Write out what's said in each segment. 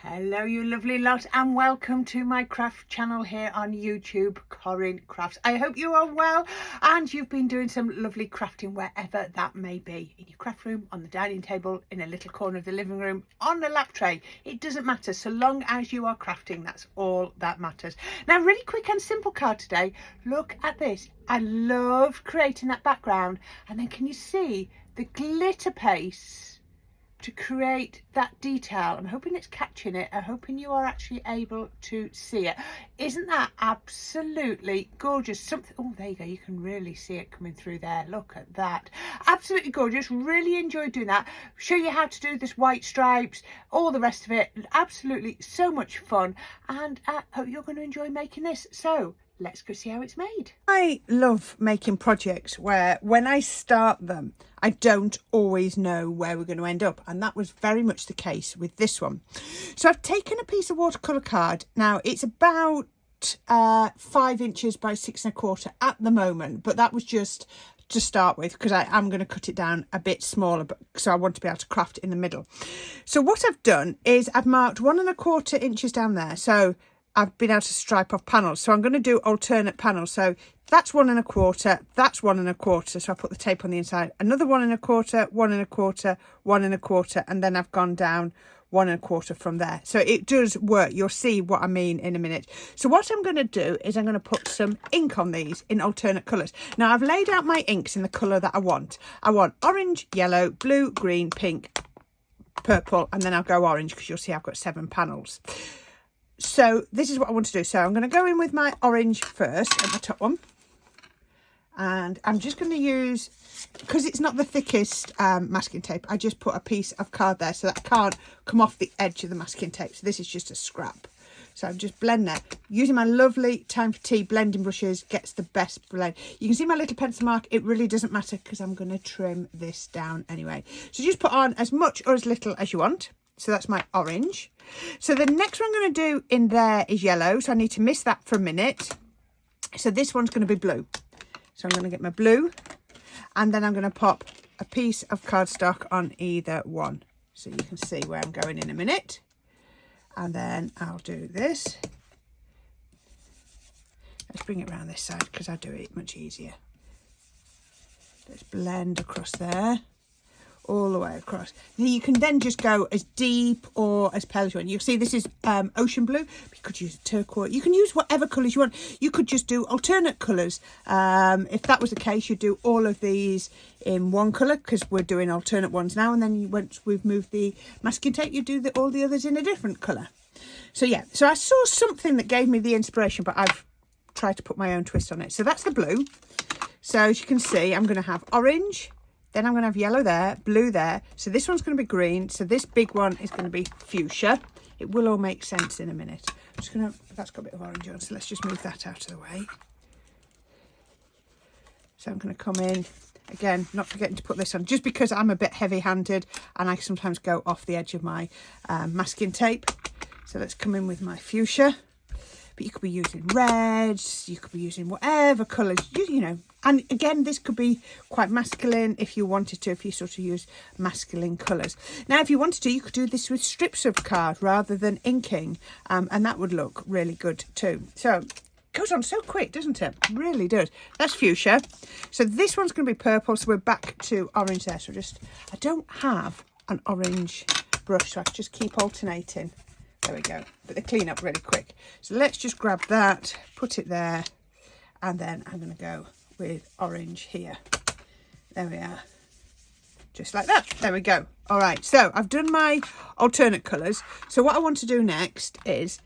Hello you lovely lot, and welcome to my craft channel here on YouTube, Corrine Crafts. I hope you are well and you've been doing some lovely crafting wherever that may be. In your craft room, on the dining table, in a little corner of the living room, on the lap tray. It doesn't matter, so long as you are crafting, that's all that matters. Now, really quick and simple card today. Look at this. I love creating that background, and then can you see the glitter paste to create that detail? I'm hoping it's catching it. I'm hoping you are actually able to see it. Isn't that absolutely gorgeous? Something, oh, there you go, you can really see it coming through there. Look at that. Absolutely gorgeous. Really enjoyed doing that. Show you how to do this white stripes, all the rest of it. Absolutely so much fun, and I hope you're going to enjoy making this. So let's go see how it's made. I love making projects where when I start them, I don't always know where we're going to end up. And that was very much the case with this one. So I've taken a piece of watercolour card. Now it's about 5 inches by 6 1/4 at the moment, but that was just to start with because I am going to cut it down a bit smaller, but so I want to be able to craft in the middle. So what I've done is I've marked 1 1/4 inches down there. So I've been able to stripe off panels, so I'm going to do alternate panels. So that's 1 1/4, that's 1 1/4. So I put the tape on the inside, another 1 1/4, 1 1/4, 1 1/4, and then I've gone down 1 1/4 from there. So it does work. You'll see what I mean in a minute. So what I'm going to do is I'm going to put some ink on these in alternate colours. Now I've laid out my inks in the colour that I want. I want orange, yellow, blue, green, pink, purple, and then I'll go orange because you'll see I've got 7 panels. So this is what I want to do. So I'm going to go in with my orange first at the top one. And I'm just going to use, because it's not the thickest masking tape, I just put a piece of card there so that can't come off the edge of the masking tape. So this is just a scrap. So I'm just blending that. Using my lovely Time for Tea blending brushes gets the best blend. You can see my little pencil mark. It really doesn't matter because I'm going to trim this down anyway. So just put on as much or as little as you want. So that's my orange. So the next one I'm going to do in there is yellow. So I need to mist that for a minute. So this one's going to be blue. So I'm going to get my blue. And then I'm going to pop a piece of cardstock on either one. So you can see where I'm going in a minute. And then I'll do this. Let's bring it around this side because I do it much easier. Let's blend across there. All the way across. You can then just go as deep or as pale as you want. You'll see this is ocean blue. You could use turquoise. You can use whatever colours you want. You could just do alternate colours. If that was the case, you'd do all of these in one colour because we're doing alternate ones now. And then once we've moved the masking tape, you do all the others in a different colour. So yeah, so I saw something that gave me the inspiration, but I've tried to put my own twist on it. So that's the blue. So as you can see, I'm going to have orange. Then I'm going to have yellow there, blue there. So this one's going to be green. So this big one is going to be fuchsia. It will all make sense in a minute. I'm just going to, that's got a bit of orange on, so let's just move that out of the way. So I'm going to come in, again, not forgetting to put this on, just because I'm a bit heavy-handed and I sometimes go off the edge of my masking tape. So let's come in with my fuchsia. But you could be using reds, you could be using whatever colours, you know. And again, this could be quite masculine if you wanted to, if you sort of use masculine colours. Now, if you wanted to, you could do this with strips of card rather than inking. And that would look really good too. So it goes on so quick, doesn't it? It really does. That's fuchsia. So this one's going to be purple. So we're back to orange there. So I don't have an orange brush, so I can just keep alternating. There we go. But they clean up really quick. So let's just grab that, put it there, and then I'm going to go with orange here. There we are. Just like that. There we go. All right. So I've done my alternate colours. So what I want to do next is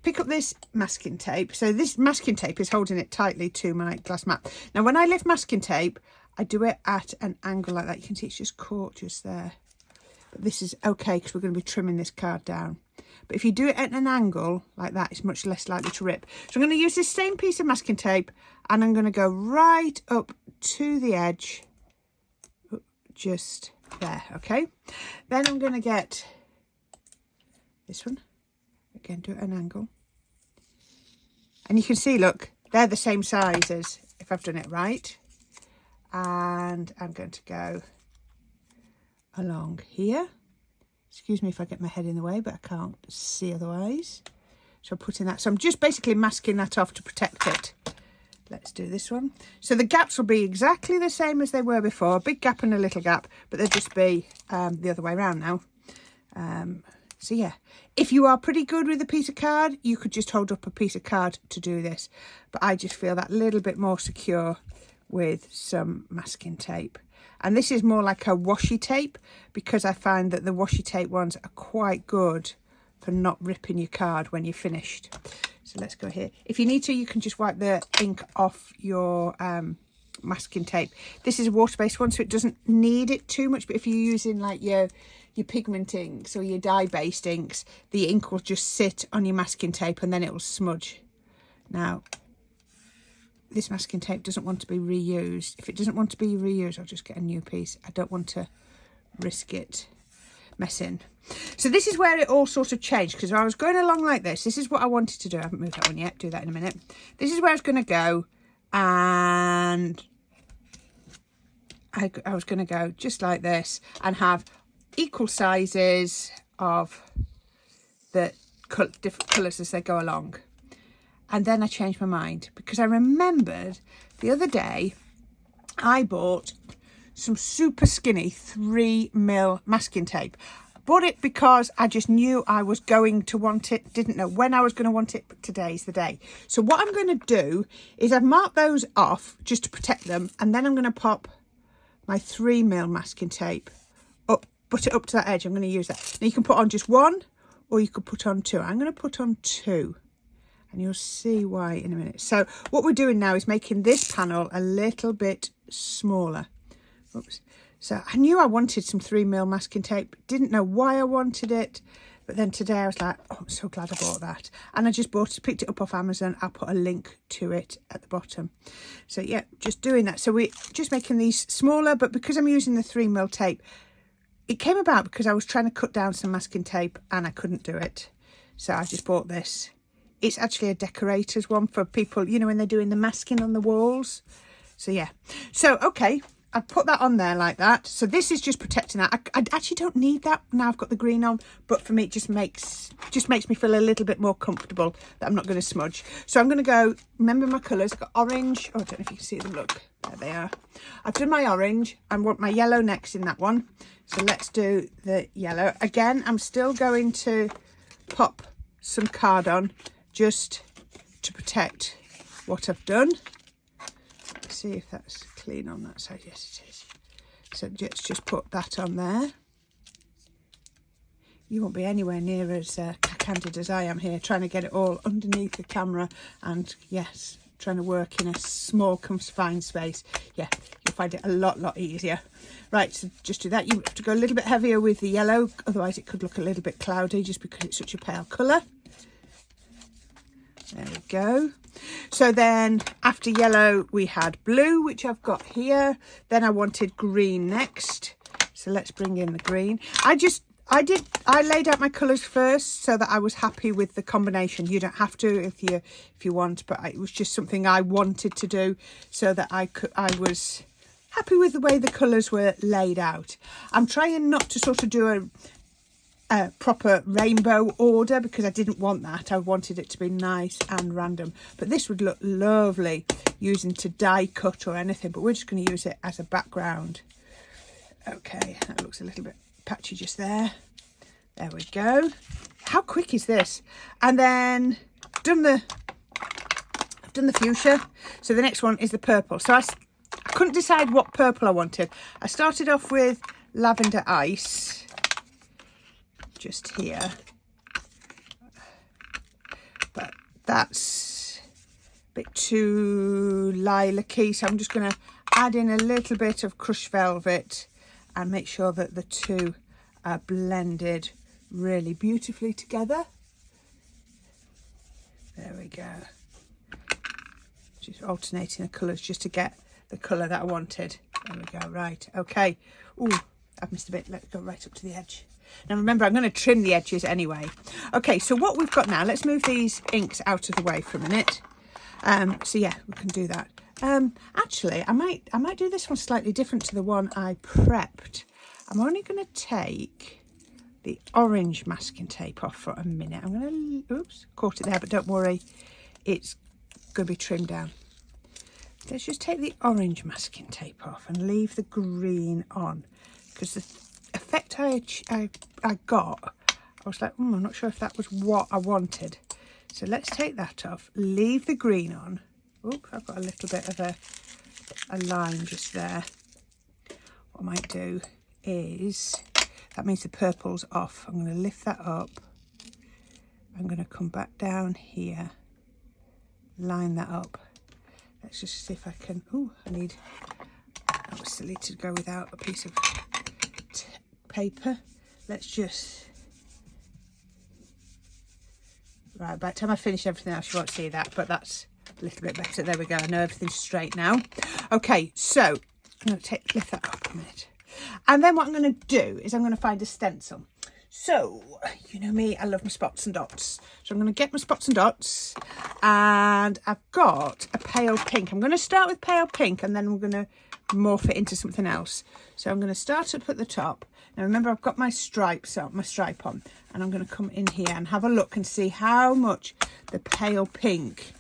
pick up this masking tape. So this masking tape is holding it tightly to my glass mat. Now, when I lift masking tape, I do it at an angle like that. You can see it's just caught just there. But this is okay because we're going to be trimming this card down. But if you do it at an angle like that, it's much less likely to rip. So I'm going to use this same piece of masking tape and I'm going to go right up to the edge, just there, okay? Then I'm going to get this one, again, do it at an angle. And you can see, look, they're the same size as if I've done it right. And I'm going to go along here. Excuse me if I get my head in the way, but I can't see otherwise. So I'm putting that. So I'm just basically masking that off to protect it. Let's do this one. So the gaps will be exactly the same as they were before. A big gap and a little gap, but they'll just be the other way around now. So yeah, if you are pretty good with a piece of card, you could just hold up a piece of card to do this. But I just feel that little bit more secure with some masking tape. And this is more like a washi tape, because I find that the washi tape ones are quite good for not ripping your card when you're finished. So let's go here. If you need to, you can just wipe the ink off your masking tape. This is a water-based one, so it doesn't need it too much. But if you're using like your pigment inks or your dye-based inks, the ink will just sit on your masking tape and then it will smudge. Now, this masking tape doesn't want to be reused. If it doesn't want to be reused, I'll just get a new piece. I don't want to risk it messing. So this is where it all sort of changed, because I was going along like this. This is what I wanted to do. I haven't moved that one yet. Do that in a minute. This is where I was going to go, and I was going to go just like this and have equal sizes of the different colours as they go along. And then I changed my mind, because I remembered the other day I bought some super skinny 3mm masking tape. Bought it because I just knew I was going to want it. Didn't know when I was going to want it, but today's the day. So what I'm going to do is I've marked those off just to protect them, and then I'm going to pop my 3mm masking tape up, put it up to that edge. I'm going to use that. Now you can put on just one, or you could put on two. I'm going to put on two, and you'll see why in a minute. So what we're doing now is making this panel a little bit smaller. Oops. So I knew I wanted some 3mm masking tape, didn't know why I wanted it, but then today I was like, oh, I'm so glad I bought that. And I just picked it up off Amazon. I'll put a link to it at the bottom. So yeah, just doing that. So we're just making these smaller, but because I'm using the 3mm tape, it came about because I was trying to cut down some masking tape and I couldn't do it. So I just bought this. It's actually a decorator's one for people, you know, when they're doing the masking on the walls. So yeah. So, okay. I've put that on there like that. So this is just protecting that. I actually don't need that now I've got the green on, but for me it just makes me feel a little bit more comfortable that I'm not going to smudge. So I'm going to go, remember my colours, I've got orange. Oh, I don't know if you can see them, look. There they are. I've done my orange. I want my yellow next in that one. So let's do the yellow. Again, I'm still going to pop some card on just to protect what I've done. Let's see if that's clean on that side. Yes, it is. So let's just put that on there. You won't be anywhere near as candid as I am here, trying to get it all underneath the camera, and yes, trying to work in a small confined space. Yeah, you'll find it a lot easier. Right, so just do that. You have to go a little bit heavier with the yellow, otherwise it could look a little bit cloudy just because it's such a pale colour. There we go. So then after yellow we had blue, which I've got here. Then I wanted green next. So let's bring in the green. I laid out my colours first so that I was happy with the combination. You don't have to if you want, but it was just something I wanted to do so that I was happy with the way the colours were laid out. I'm trying not to sort of do a proper rainbow order because I didn't want that. I wanted it to be nice and random, but this would look lovely using to die cut or anything, but we're just going to use it as a background. Okay, that looks a little bit patchy just there. There we go. How quick is this? And then I've done the fuchsia, so the next one is the purple. So I couldn't decide what purple I wanted. I started off with lavender ice just here, but that's a bit too lilac-y, so I'm just going to add in a little bit of crushed velvet and make sure that the two are blended really beautifully together. There we go. Just alternating the colours just to get the colour that I wanted. There we go. Right, okay. Ooh, I've missed a bit. Let's go right up to the edge. Now remember, I'm going to trim the edges anyway. Okay, so what we've got now, let's move these inks out of the way for a minute. So yeah, we can do that. Actually, I might do this one slightly different to the one I prepped. I'm only going to take the orange masking tape off for a minute. I'm going to, oops, caught it there, but don't worry, it's going to be trimmed down. Let's just take the orange masking tape off and leave the green on, because the effect I got, I was like, I'm not sure if that was what I wanted. So let's take that off, leave the green on. Oops, I've got a little bit of a line just there. What I might do is, that means the purple's off. I'm going to lift that up. I'm going to come back down here, line that up. Let's just see if I can, that was silly to go without a piece of paper. Let's just, right, by the time I finish everything else you won't see that, but that's a little bit better. There we go, I know everything's straight now. Okay, so I'm going to lift that up a minute. And then what I'm going to do is I'm going to find a stencil. So, you know me, I love my spots and dots. So I'm going to get my spots and dots, and I've got a pale pink. I'm going to start with pale pink, and then we're going to morph it into something else. So I'm going to start up at the top. Now remember, I've got my stripes on, and I'm going to come in here and have a look and see how much the pale pink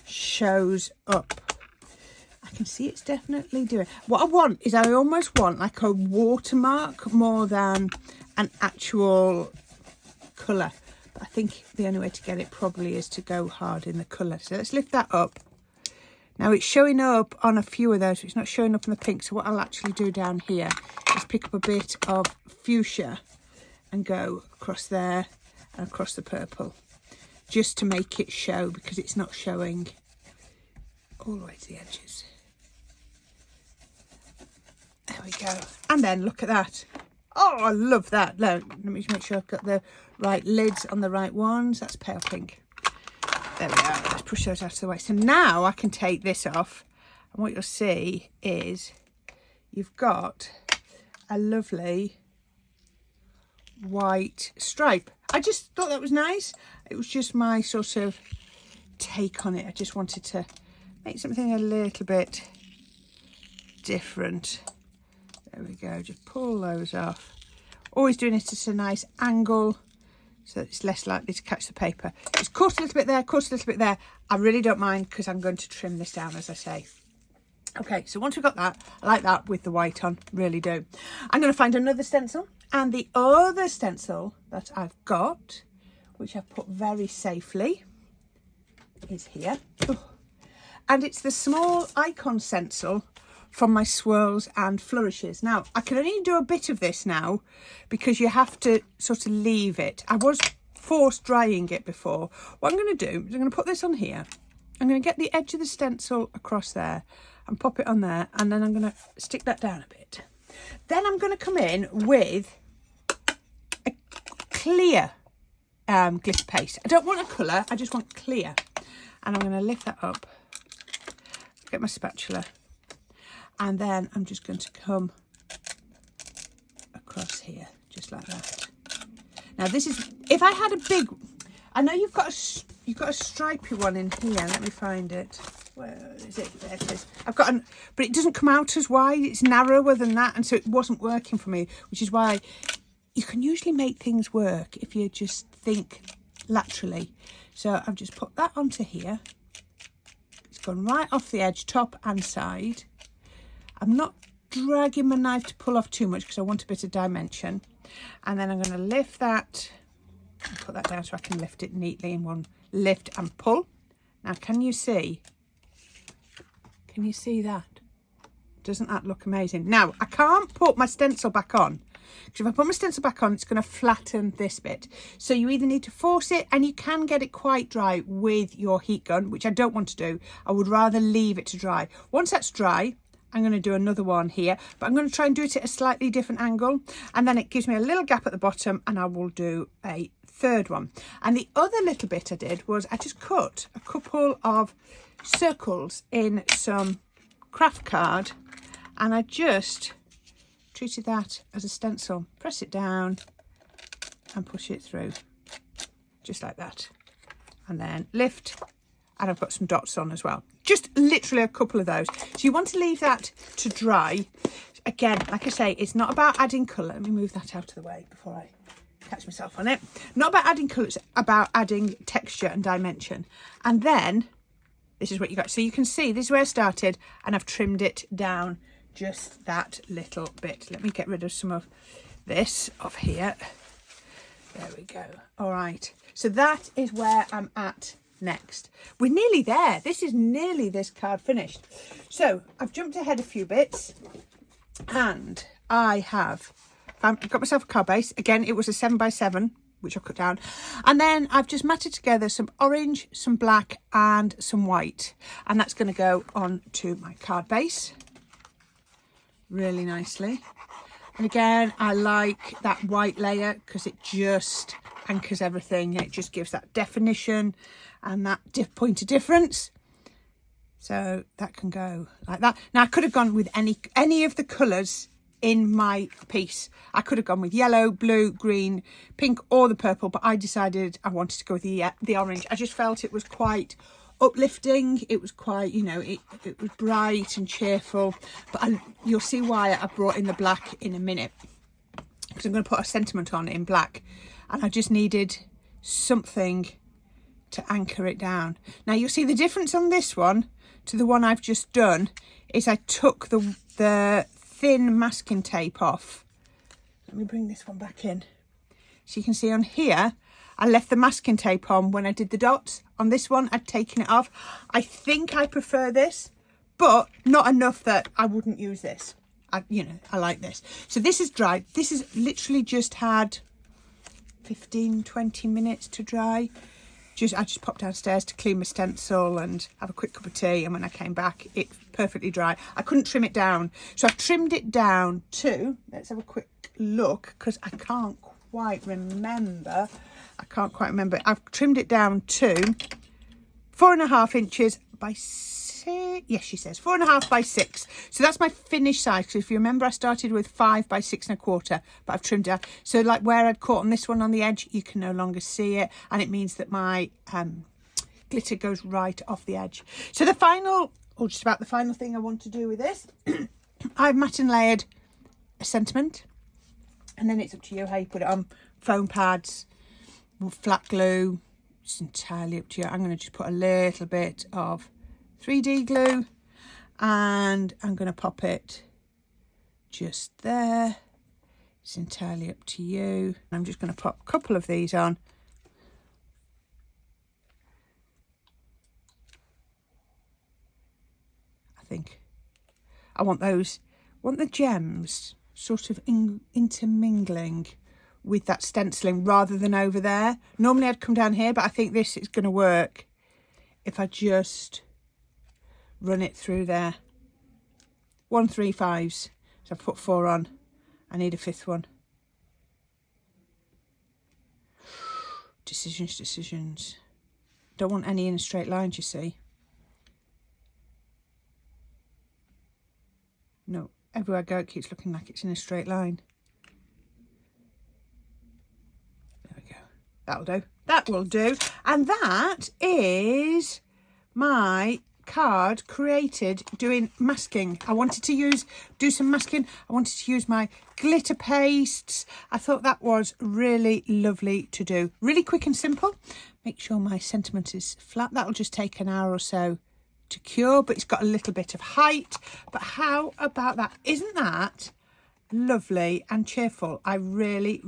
shows up. I can see it's definitely doing. What I want is, I almost want like a watermark more than an actual colour. But I think the only way to get it probably is to go hard in the colour. So let's lift that up. Now it's showing up on a few of those, it's not showing up on the pink. So what I'll actually do down here is pick up a bit of fuchsia and go across there and across the purple, just to make it show, because it's not showing all the way to the edges. There we go. And then look at that. Oh, I love that. Let me just make sure I've got the right lids on the right ones. That's pale pink. There we go. Let's push those out of the way. So now I can take this off, and what you'll see is you've got a lovely white stripe. I just thought that was nice. It was just my sort of take on it. I just wanted to make something a little bit different. There we go, just pull those off. Always doing it at a nice angle so that it's less likely to catch the paper. It's caught a little bit there, caught a little bit there. I really don't mind, because I'm going to trim this down, as I say. Okay, so once we've got that, I like that with the white on, really do. I'm going to find another stencil, and the other stencil that I've got, which I've put very safely, is here. And it's the small icon stencil from my swirls and flourishes. Now, I can only do a bit of this now because you have to sort of leave it. I was forced drying it before. What I'm going to do is I'm going to put this on here. I'm going to get the edge of the stencil across there and pop it on there, and then I'm going to stick that down a bit. Then I'm going to come in with a clear glitter paste. I don't want a colour, I just want clear. And I'm going to lift that up, get my spatula, and then I'm just going to come across here, just like that. Now this is, if I had a big, I know you've got a stripy one in here. Let me find it. Where is it? There it is. I've got an, but it doesn't come out as wide. It's narrower than that, and so it wasn't working for me, which is why you can usually make things work if you just think laterally. So I've just put that onto here. It's gone right off the edge, top and side. I'm not dragging my knife to pull off too much because I want a bit of dimension. And then I'm going to lift that and put that down so I can lift it neatly in one lift and pull. Now, can you see? Can you see that? Doesn't that look amazing? Now, I can't put my stencil back on, because if I put my stencil back on, it's going to flatten this bit. So you either need to force it, and you can get it quite dry with your heat gun, which I don't want to do. I would rather leave it to dry. Once that's dry, I'm going to do another one here, but I'm going to try and do it at a slightly different angle, and then it gives me a little gap at the bottom, and I will do a third one. And the other little bit I did was I just cut a couple of circles in some craft card, and I just treated that as a stencil. Press it down and push it through, just like that, and then lift, and I've got some dots on as well. Just literally a couple of those. So you want to leave that to dry. Again, like I say, it's not about adding colour. Let me move that out of the way before I catch myself on it. Not about adding colours, about adding texture and dimension. And then this is what you got. So you can see this is where I started, and I've trimmed it down just that little bit. Let me get rid of some of this off here. There we go. All right. So that is where I'm at next. We're nearly there. This is nearly this card finished. So I've jumped ahead a few bits, and I have got myself a card base. Again, it was a 7x7, which I cut down. And then I've just matted together some orange, some black and some white. And that's going to go onto my card base really nicely. And again, I like that white layer because it just anchors everything. It just gives that definition and that point of difference. So that can go like that. Now I could have gone with any of the colours in my piece. I could have gone with yellow, blue, green, pink or the purple, but I decided I wanted to go with the orange. I just felt it was quite uplifting. It was quite, you know, it was bright and cheerful. But you'll see why I brought in the black in a minute, because I'm going to put a sentiment on it in black, and I just needed something to anchor it down. Now you'll see the difference on this one to the one I've just done is I took the thin masking tape off. Let me bring this one back in. So you can see on here, I left the masking tape on when I did the dots. On this one, I'd taken it off. I think I prefer this, but not enough that I wouldn't use this. I like this. So this is dried. This has literally just had 15-20 minutes to dry. I just popped downstairs to clean my stencil and have a quick cup of tea, and when I came back it's perfectly dry. I couldn't trim it down, so I've trimmed it down to, let's have a quick look because I can't quite remember. I've trimmed it down to 4.5 inches by 6. Yes, she says 4.5 by 6. So that's my finished size. So if you remember, I started with 5 by 6.25, but I've trimmed down. So like where I'd caught on this one on the edge, you can no longer see it, and it means that my glitter goes right off the edge. So the final, or just about the final thing I want to do with this, I've matte and layered a sentiment, and then it's up to you how you put it on. Foam pads, flat glue, it's entirely up to you. I'm going to just put a little bit of 3D glue and I'm going to pop it just there. It's entirely up to you. I'm just going to pop a couple of these on. I think I want the gems sort of intermingling with that stenciling rather than over there. Normally I'd come down here, but I think this is going to work if I just run it through there. 1 3 5s. So I've put 4 on. I need a 5th one. Decisions. Don't want any in a straight line, you see. No, everywhere I go it keeps looking like it's in a straight line. That'll do. That will do. And that is my card created doing masking. I wanted to do some masking. I wanted to use my glitter pastes. I thought that was really lovely to do. Really quick and simple. Make sure my sentiment is flat. That'll just take an hour or so to cure, but it's got a little bit of height. But how about that? Isn't that lovely and cheerful? I really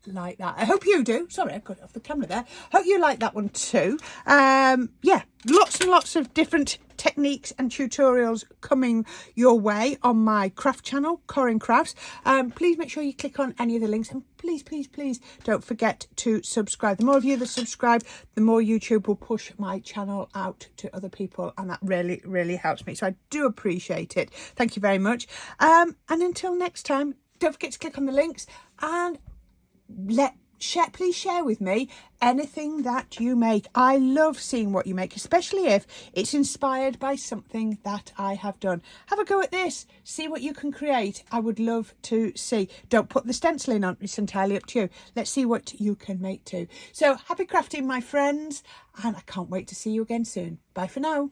like that. I hope you do. Sorry, I got it off the camera there. Hope you like that one too. Yeah, lots and lots of different techniques and tutorials coming your way on my craft channel, Corrine Crafts. Please make sure you click on any of the links, and please don't forget to subscribe. The more of you that subscribe, the more YouTube will push my channel out to other people, and that really helps me. So I do appreciate it. Thank you very much. And until next time, don't forget to click on the links and please share with me anything that you make. I love seeing what you make, especially if it's inspired by something that I have done. Have a go at this. See what you can create. I would love to see. Don't put the stenciling on. It's entirely up to you. Let's see what you can make too. So happy crafting, my friends, and I can't wait to see you again soon. Bye for now.